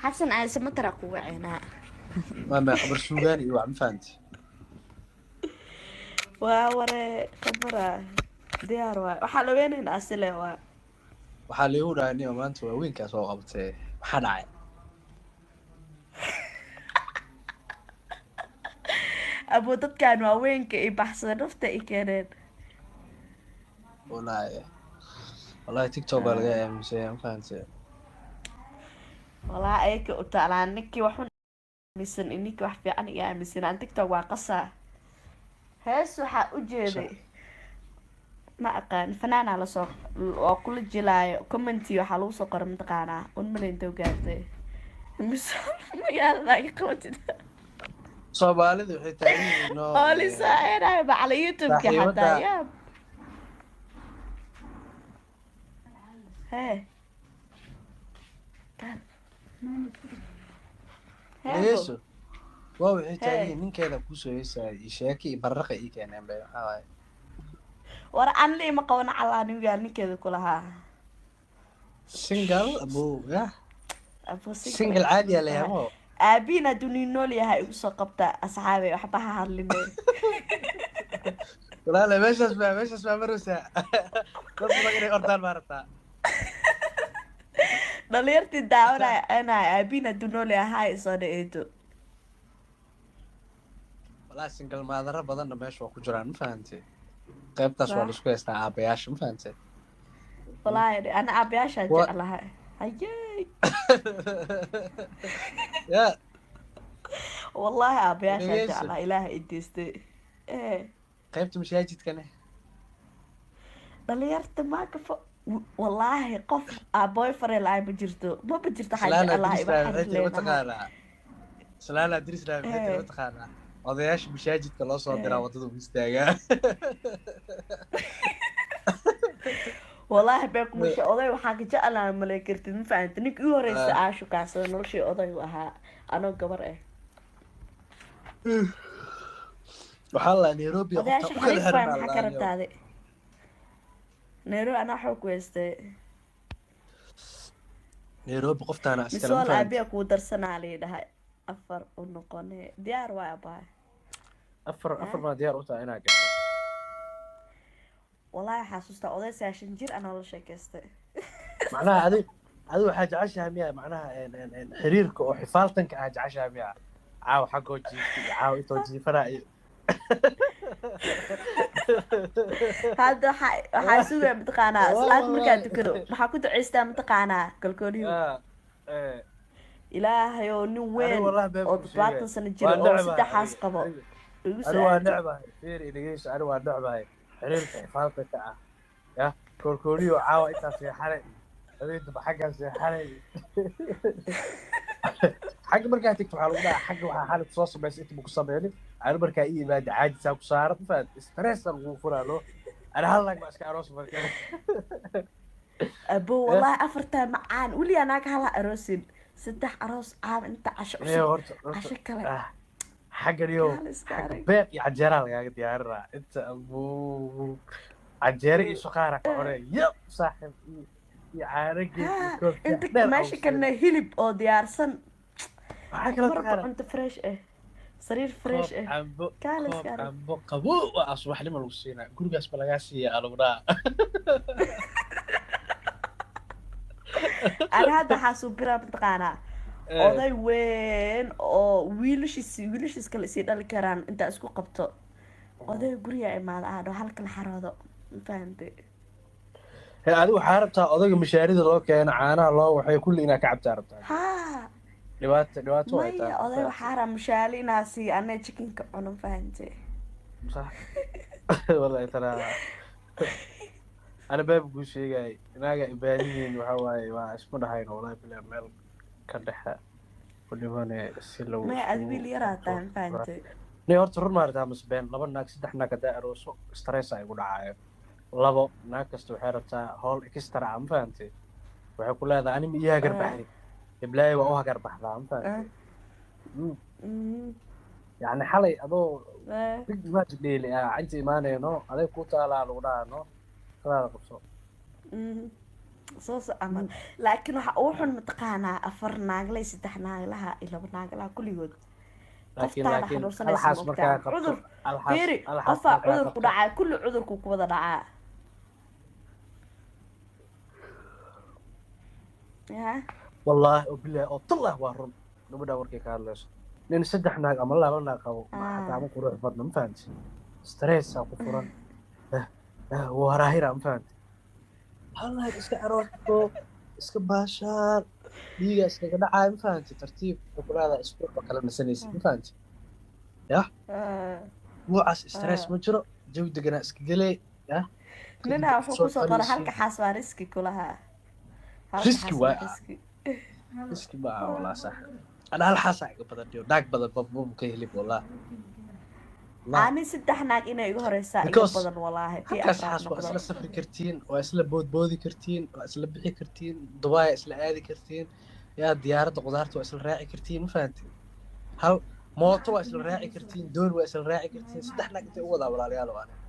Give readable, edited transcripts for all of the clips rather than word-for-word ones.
حسن عايز ما تركوا عينا ما خبر سوغاني وعم فهمتي ووري خبره ديار waxaa la weenaynaa asile waa waxaa la igu dhahay niyo maanta waaweynkaa soo qabtay maxaa dhacay abo dadkan waaweynka i baxsan nafta i keeneen wallahi tiktok baa laga aaminsan ma fahantay walaa ayka u taalaan ninkii wax aaminsan ninkii wax fiican iga aaminsan aan tiktok waa qasaa hees waxaa u jeeday ma aqaan fanaana lasoo oo kula jilaayo commenti waxaa lagu soo qoray mataqaanaa un malaynta u gaartay magaalada ay qabatida Soomaalidu waxay taagan yihiin oo lisaacidayo bacala youtube-ka xataa yaab hee yeeso waa waxay taagan yihiin ninkeeda kusoo heesay sheeki barraqa ii keeneen bay waxaa waaye war aan ma qabana calaani wiil ninkeeda ku lahaa single abo single caadi ah leeyahay aabina dunii nool yahay igu soo qabta asxaabe waxba ha hadlimeen walaal meeshaas ma marusa dad badan inay ordaan maarata dhalinyartii daawanaya ana aabina dunii nool yahay soo dhaeedo walaal single maadara badan meesha waa ku jiraan ma fahantay qaybtaas waa la isku haystaa aabayaasha ma fahantay walaal ana aabayaasha jeclahay hayay ya والله أبي أشجع على إله إديستي قيمت مشاجدكنه دليرت ما كف والله قف أبوي فريل عاي بجرتو ما بجرت حاجة الله يبارك لنا سلالا دريس لا بحيث متقانا odayaasha mashaajidka loo soo diraa wadada u istaagaa والله بيك مش أضي وحاجة جعلنا ملاكرت نفعت نك يوري سعاشو كاسو نرشي أضي وها أنا قبر إيه وحلا نيروبي أضيعش حريف فاهم حكرت هذه نيرو أنا حوك ويستي نيروبي قفت أنا أسكر مسؤول أبيك ودرسنا عليه ده أفر ونقوني ديار وابا أفر ما ديار وتا أنا قفت والله حاسوستا أضي ساشن جير أنا ولا شيء كستي معناها هذه حاجة عشها مياه معناها حريرك أو حفالتك حاجة عشها مياه عاو حقو جي عاو إتو جي فرائي هذا حاسوبة متقانا صلاة مركان تكرو محاكوتو عيستا متقانا كالكوريو إلهي ونوين أو تبعتن سنة جيرو أو ستة حاس قبو أنا نعبة فيري إليش أنا نعبة حريرك حفالتك يا كالكوريو عاو إتا في حالي هذا يدب حقا في حالي حق مركا تكتب على الوضع حق وحا حالة صوص بس انت بقصة بيني انا مركا ايه بعد عادي ساوك صارت فاسترس الغفورة له انا هلاك باسك اروس مركا ابو والله افرتها معان ولي اناك هلا اروسين ستح اروس عام انت عشق عشق كلا حق اليوم حق بيت يا عجيرة يا ديارة انت ابو عجيرة ايشو خارك عوري يب صاحب يا عارق انت ماشي كنا هلب او ديارسن مرة انت فريش ايه سرير فريش ايه كالس عمبو قبو واصبح لي ملوسينا غورغاس بلاغاسي يا الودا انا هذا حاسوب برا بتقانا oday weyn oo wiilashiis kale sii dhali karaan inta isku qabto oday guriga imaada aado halka la xaroodo fahamtay adigu waxaa rabtaa odayga mashaarida loo keeno caanaha loo waxay kulli inaa ka cabtaa rabtaa dhibaato way tahay oday waxaa raa mashaali inaa sii anay chickenka cuno fahantay صح والله ترى أنا باب قوش جاي ناقة إبانيين وحواي واسمه هاي والله بلا مال كده كل هون السلو ما أدبي لي راتان فهمتي نيورت رمار دامس بين لبنا ناقص دحنا كده أروس ستريس يقول عايب لبو ناقص وحيرتا هول إكسترا عم فهمتي waxay ku leedahay anima iyaga garbaxay iblaay waa u garbaxdaa ma fahanteen yani xalay adoo big match dheeli inta imaanayno aday ku taalaa lagu dhaano kala qabso saas camal laakiin waxa uu xun mataqaanaa 4 naagley 3 naaglaha iyo 2 naaglaha kulligood qoftaana laakiin xanuunsanaysa alxaas moogtaa markaa qabto cudur alxaas fiiri alxaas qofaa markaa cudur ku qabto dhacaa kulli cudurku ku wada dhacaa ya wallaahi oo bilaahi oo tallah waa run gabadha warkay ka hadlayso nin 3 naag ama 2 naag qabo ma xataa ma qurux badna ma fahanti stressaa ku furan waa raahira ma fahanti hal naag iska caroosto iska baashaan dhiiga iskaga dhacaya ma fahanti tartiib wuxuu ku leedahay isbuuc oo kala nasanaysid ma fahanti yah buucaas stress ma jiro jawi deganaa iska gelay yah ninaa wuxuu kusoo qoray halka xaas waa riski kulahaa riski waay riski ma aha walaa sax ana hal xaas iga badan dhiyo naag badan babum ka helib walaa ani 3 naag inay iga horeysaa iga badan walaahi tii halkaas afraad xaas waa noqdo isla safri kartiin waa isla boodboodi kartiin waa isla bixi kartiin dubaay isla aadi kartiin yaa diyaaradda qudaarta waa isla raaci kartiin ma fahantiin hal mooto waa isla raaci kartiin doon waa isla raaci kartiin 3 naag intay u wadaa walaalayaal oo aniga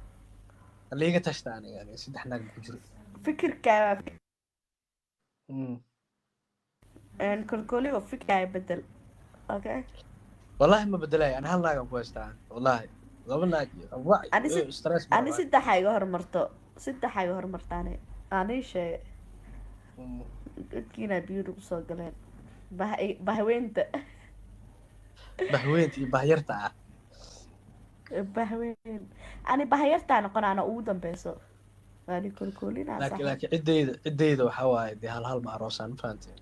liiga tashta aniga 3 naag ku jiro fikirkaa kolkoli oo fikirkaa bedel okay والله ما بدلاي انا هل ناقم كويستان والله لو ناق ani ستريس 3 iga hormarto 3 iga hormartaane ani shay dadkiina biyo ku soo galeen bahweynta بهوينتي بهيرتا bahweyn ani bahyartaa noqonaana ugu dambeyso ani kolkolina لكن عديده waxa waaye de hal ma aroosan fahanteen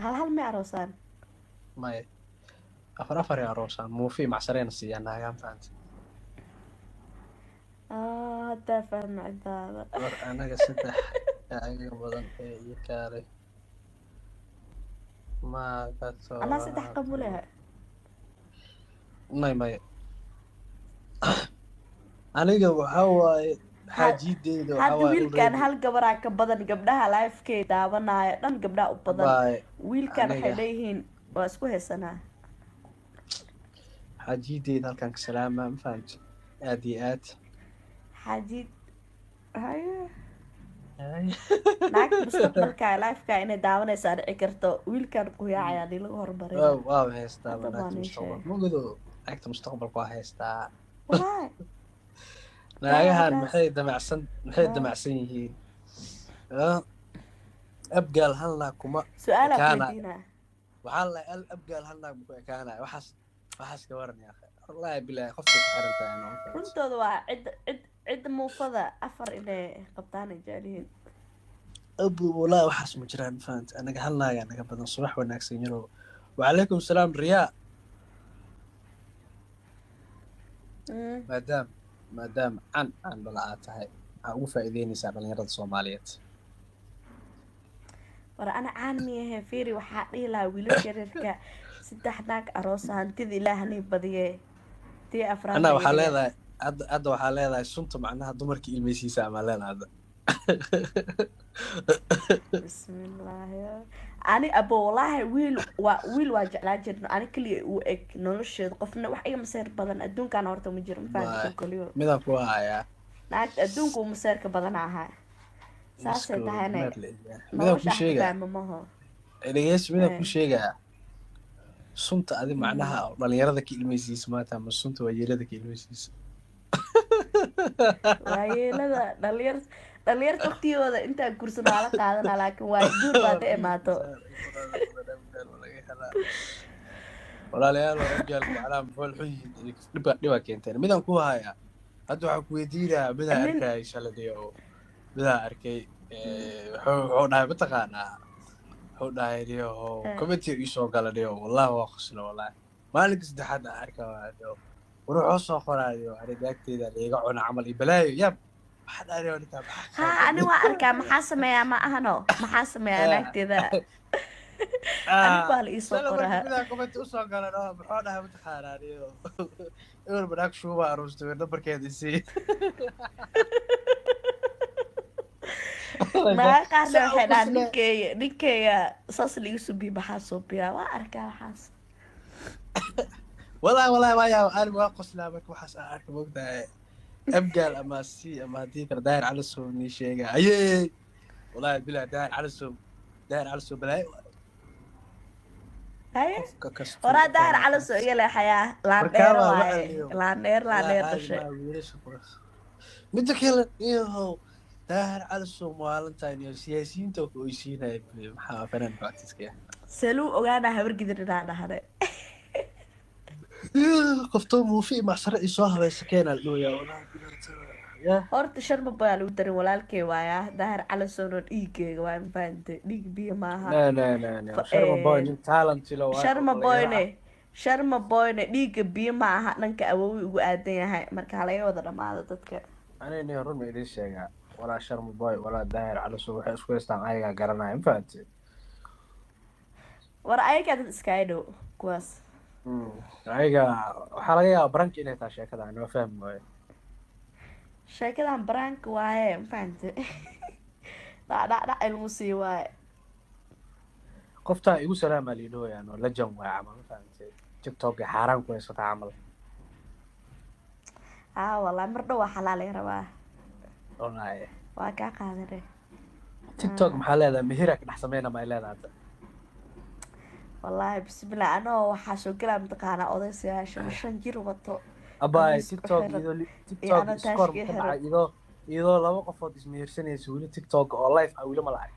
hal ma aroosaan ما afar ya aroosan muu fi macsareen siiyana ayaan fahanteen hada faham cidaada war anaga 3 ayaga badan ee iyo kaale ma gato ana 3 qabulaha may aniga waxa waaye xaajideedo waxa hadda waaye wiilkan hal gabaraa ka badan gabdhaha lifekee daawanaya dhan gabdhaha u badan wiilkan waxay leeyihiin waa isku haysanaa xaajideed halkan ka salaama ma fahanti aad iyo aad xaajid haye naag mustaqbalka lifeka inay daawanaysaa dhici karto wiilkan ku yaacaya hadii lagu hormaray waa haystaa mugado naagta mustaqbalka waa haystaa naagahan maxay damacsan yihiin abgaal hal naag kuma su-aal weydiina waxaa la abgaal hal naag ku ekaanaya waxaas ka waran yaa wallahi bilaahi qofka ku xiran tahay runtooda waa cid muufada 4 inay qabtaan ay jecelihiin abu wallahi waxaas ma jiraan fahanti anaga hal naag anaga badan subax wanaagsan yaro وعليكم السلام رياء maadaam aan dhalaa tahay waxaa ugu faa'iideynaysaa dhalinyarada Soomaaliyeed war ana caan miyahay fiiri waxaa dhihi lahaa wiilasha yaryarka 3 naag aroos hantida ilaahanay badiyee tii afraad ana waxaa leedahay hadda waxaa leedahay sunta macnaha dumarka ilmeysiisa ama leedahay bismillah ani abo wallahi wiil waa jeclaa jirno ani kaliya uu eg nolosheed qofna wax iga maseer badan adduunkan horta ma jiro ma fahanto kaliya midaan ku hayaa naag adduunku maseerka badan ahaa saasay tahayna midaan ku sheegaa maho midaan ku sheegaa sunta adi macnaha dhalinyarada ka ilmeysiisa maanta ama sunta waa yeelada ka ilmeysiisa waa yeelada dhalinyarta waqtigooda intaa kursan waa la qaadanaa laakiin waa guur baa ka imaato walaalayaal waa abgaal macnaha muxuul xun yihiin dhibaa keenteen midaan ku hayaa hadda waxaan ku weydiinayaa midaan arkay shaladii oo midaan arkay wuxuu dhahay mataqaanaa wuxuu dhahay dhiyo commentiga iisoo gala dhiyo wallahi waa qoslo wallahi maalinka saddexaad aan arkaa waa dhiyo wuxuu soo qoraayo aragagteeda liiga cuna camal iyo balaayo yab ani waa arkaa maxaa sameeyaa ma ahano maxaa sameeyaa naagteeda ani baa la iisoo qoraa midaan comment usoo galan oo muxuu dhahay mataqaanaa dhiyo ewer banaag shuuba aroostay nambarkeeda isii naga qaarna waxay dhahaan ninkeyga saas liiga subiya maxaa suubiyaa waa arkaa waxaas والله ما يا انا ما قصنا بك وحس ارك وقتها abgaal ama si ama haddii kale daahir calasow nii sheega ayey wallaahi bilaa daahir calasow balaayo haye qofka kastuu waraa u daahir qoraa calaso iga leexayaa laandheero markaabaa waaye wacaliyo laandheer wallaahi laandheer caadi dhashay maa wiilasha kuwaas midda kale iyahow daahir calasow maalintan iyo siyaasiyiinta ku oysiinaya maxaa fanaan bactiska saluu ogaanaa habar gidir inaa dhahde qoftoo muufi macsare ii soo habaysa keenaa la dhooyaa wallaahi bilaa yaa horta sharma boyaa lagu darin walaalkey waayaa daahir calasowno dhiiggeega waa mafahante dhiig biyo maaha no sharma boy nin talent lo waa oo sharma dhalinyaro boyne ah sharma boyne dhiigga biyo ma aha dhanka awoowi ugu aadan yahay marka halaga wada dhamaado dadka anina run ma idiin sheegaa walaa sharma boy walaa daahir calasow waxay isku haystaan ayagaa garanaya ma fahamtid war ayagaa dad iskaga dhow kuwaas ayaga waxaa laga yaabaa baranki inay tahay sheekada anima fahmi waayo sheekadan baraanka waaye mafahante dhacdhacdhac ilmu sii waaye qoftaa igu salaamaa liidhooyaan oo lajan waaya camal ma fahamtid tiktoka xaaraan ku haysata camal wallahi mar dhow waa xalaal rabaa wallaahi waa kaa qaadane tiktok maxaa leedahay mehira ka dhex sameyna ma ay leedahay hadda wallaahi bismillah anoo waxaa soo gelaa mataqaanaa oday shan jir wato abaay khamiis ku tiktok xiran iyadoo iyo tiktok anoo iskoor taashkii ka xiran dhacay iyadoo laba qofood ismehirsanaysa weli tiktok oo live ah weli ma la arag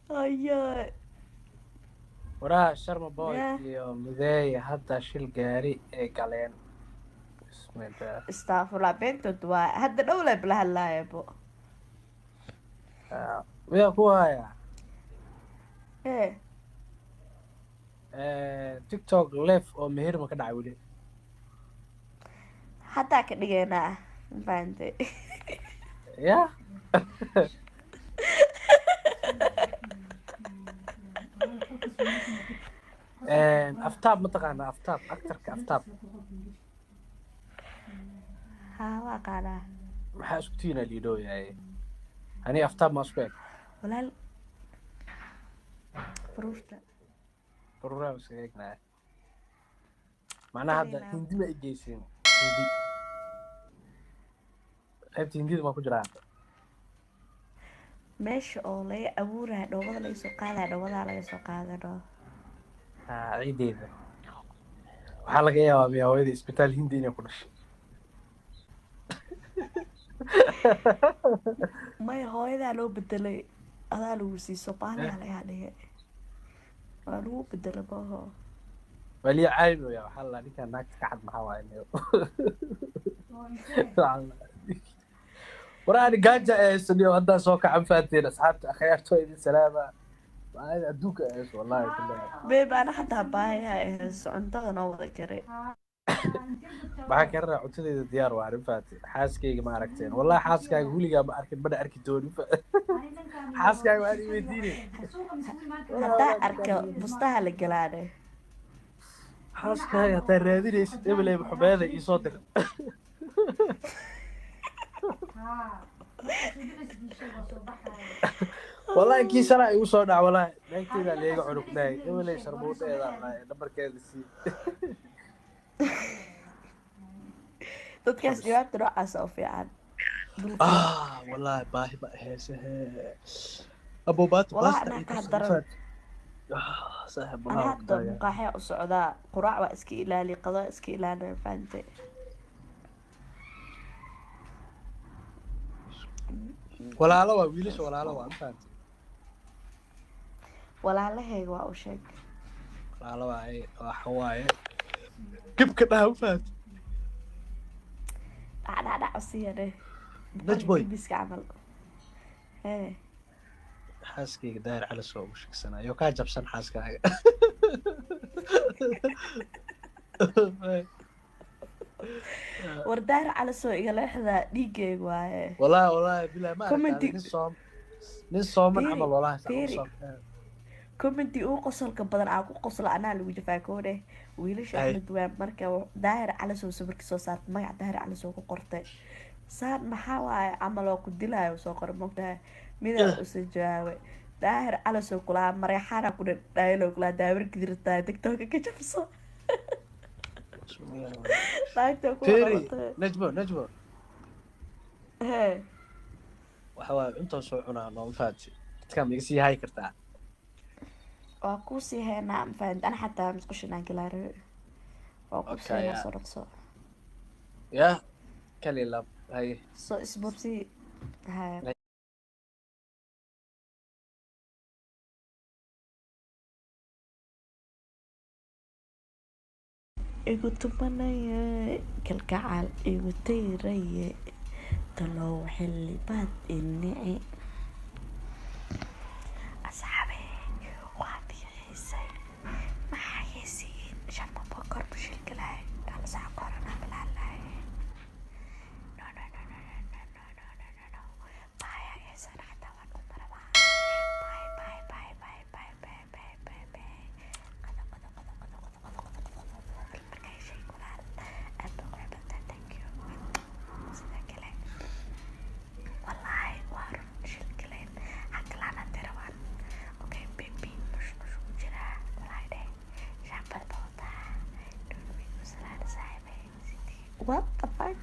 ayo waraha sharma boy ya iyo mideey hadda shil gaari ay galeen bismillah istafurlah beentood waa hadda dhow leb la hadlaayabo miyaa ku haya ee tiktok live oo mehir ma ka dhacay weli haddaa ka dhigeynaa mafahante ya aftaab mataqaanaa aftaab actarka aftaab haa waa qaanaa maxaa isku tiina liidhooyahay ani aftaab ma isku eg walaal baruurta baruuraha iskaga egnaya macnaha hadda qalina hindi ma egeysin hindi qaybta hindida ma ku jiraa meesha oo laga abuuraya dhoobada laga soo qaadaya dhoobadaa laga soo qaadano ciideeda waxaa laga yaabaa miyaa hooyada isbitaal hindi inay ku dhashay maya hooyadaa loo bedelay adaa lagu sii soomaaliya lagaa dhigay waa lagu bedela maaho waliya caaynoya waxaa la ninkaa naagta ka cad maxaa waaye waraani gaaja eesaniyo haddaan soo kacan faateen asxaabta akhyaarto idin salaama maaada adduunka ees wallahi billahi beeb ana xataa baahayaa eheyso cuntada noo wada karay maxaa ka raraa cuntadeeda diyaar waa arrin faateen xaaskayga ma aragteen wallahi xaaskaaga weligaa ma arkin mana arki doonin xaaskaaga waan i weydiinay haddaa arka bustaha la galaane xaaskaaga haddaa raadinaysid ebeley maxumeeda iisoo dir wallahi kii sanaa igu soo dhac wallahi naagteydaa leega cunug dhahay ebeley sharbuudeeda nambarkeeda sii dadkaas jawaabta noocaas oo fiican wallahi baahi ma aheyse abobaata walahi basta anaa ay ka ku hadaran saaxib anaa wallahi hadda muqaaxya u socdaa quraac waa iska ilaali qado iska ilaali fahante walaalo waa wiilasha walaalo waa mafahanti walaalahayga waa u sheeg walaalo waaye waxa waaye gibka dhaha mafahanti dhacdhacdhac usiyane najboy biska camal ee xaaskayga daahir cali soo ugu sheegsanayo kaa jabsan xaaskaaga war daahir cali soo iga leexdaa dhiiggeega waaye wallahi bilahi ma commenti aragtaa nin sooman fiiri camal wallahi fiiri commenti uu qosolka badan aa ku qosla anaa lagu jafaakoone wiilasha hay axmed waa marka daahir cali soo sawirkii soo saartay magac daahir cali soo ku qortay saan maxaa waaye camal oo ku dilaayo soo qoray mogtahay midaa usa jawaabay daahir cali soo kulaa mareexaana ku dialogue laa daawir gidirtaa tiktoka ka jabso naagta ku feri qabatay najbo hee waxa waaye intaa soo cunaa noo faati dadkaa ma iga sii hayi kartaa waa kuusii heynaa mafahant ana xataa musqushinaan galaa rabe waa kuusii okay heynaa soo dhaqso ya kali lab haye soo isbobsii haya igu tumanaya kalgacal igu tayraya talow xilibaad inici asxaabe waa diixiisay maxaa heesiin sharma bokor bashilgalahay alasaca korana bilaalahay no no no no no no no no no no baya heesan xataa waan u marabaa bye bye bye bye bye bye bye bye bye qada qada qada qada qada qada qada qada markay shay kulaal aad baa qurux badan thank you sida kale والله وارن شلكلين حكلانا تروان اوكي بيبي مش وجرا والله ده شعب البوضة دون ويكو سلالة صاحبي سيدي what the fuck